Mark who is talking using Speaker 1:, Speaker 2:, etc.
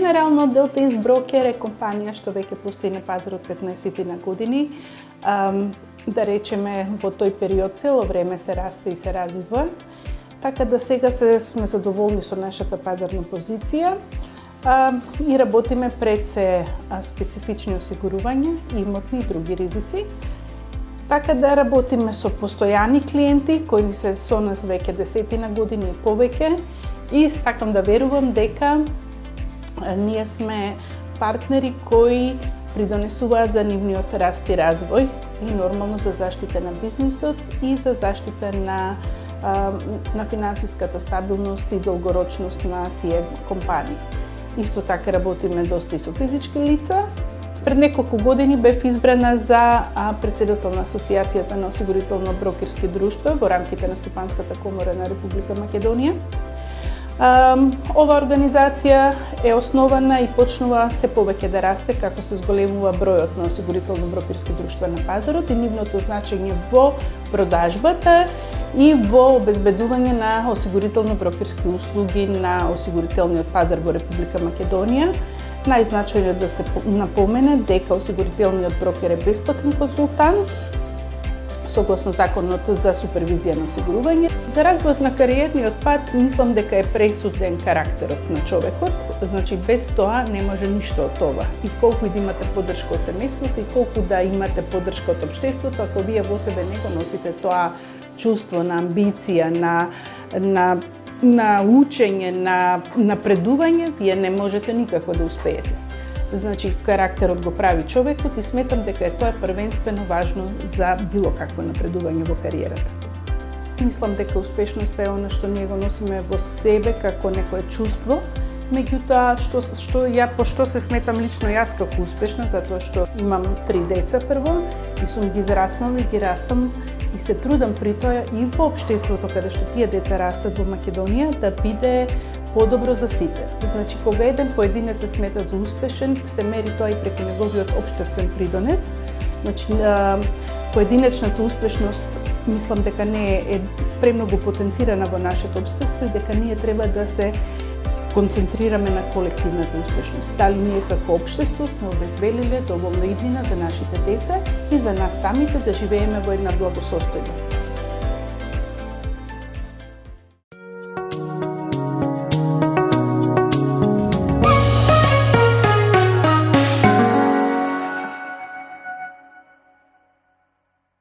Speaker 1: Генерално Delta East Broker е компанија што веќе постои на пазарот 15 на години. Да речеме, во тој период цело време се расте и се развива. Така да сега сме задоволни со нашата пазарна позиција и работиме пред се специфични осигурувања, имотни и други ризици. Така да работиме со постојани клиенти кои се со нас веќе 10 години и повеќе и сакам да верувам дека ние сме партнери кои придонесуваат за нивниот раст и развој и нормално за заштита на бизнисот и за заштита на финансиската стабилност и долгорочност на тие компании. Исто така работиме доста и со физички лица. Пред неколку години бев избрана за председател на Асоциацијата на осигурително-брокерски друштва во рамките на Стопанската комора на Република Македонија. Ова организација е основана и почнува се повеќе да расте како се зголемува бројот на осигурително-брокерски друштва на пазарот и нивното значење во продажбата и во обезбедување на осигурително-брокерски услуги на осигурителниот пазар во Република Македонија. Најзначајно да се напомене дека осигурителниот брокер е бесплатен консултант согласно законот за супервизија на осигурување. За развојот на кариерниот пат мислам дека е пресуден карактерот на човекот, значи без тоа не може ништо од тоа. И колку и да имате поддршка од семејството и колку да имате поддршка од општеството, ако вие во себе не го носите тоа чувство на амбиција, на учење, на напредување, вие не можете никако да успеете. Значи, карактерот го прави човекот и сметам дека тоа е првенствено важно за било какво напредување во кариерата. Мислам дека успешноста е она што ние го носиме во себе како некое чувство, меѓутоа пошто се сметам лично јас како успешна, затоа што имам 3 деца прво и сум ги израснала и ги растам и се трудам при тоа и во општеството каде што тие деца растат во Македонија да биде подобро за сите. Значи, кога еден поединец се смета за успешен, се мери тоа и преку неговиот општествен придонес. Значи, поединечната успешност мислам дека не е премногу потенцирана во нашето општество и дека ние треба да се концентрираме на колективната успешност. Дали ние како општество сме обезбедиле доволно иднина за нашите деца и за нас самите да живееме во една благосостојба.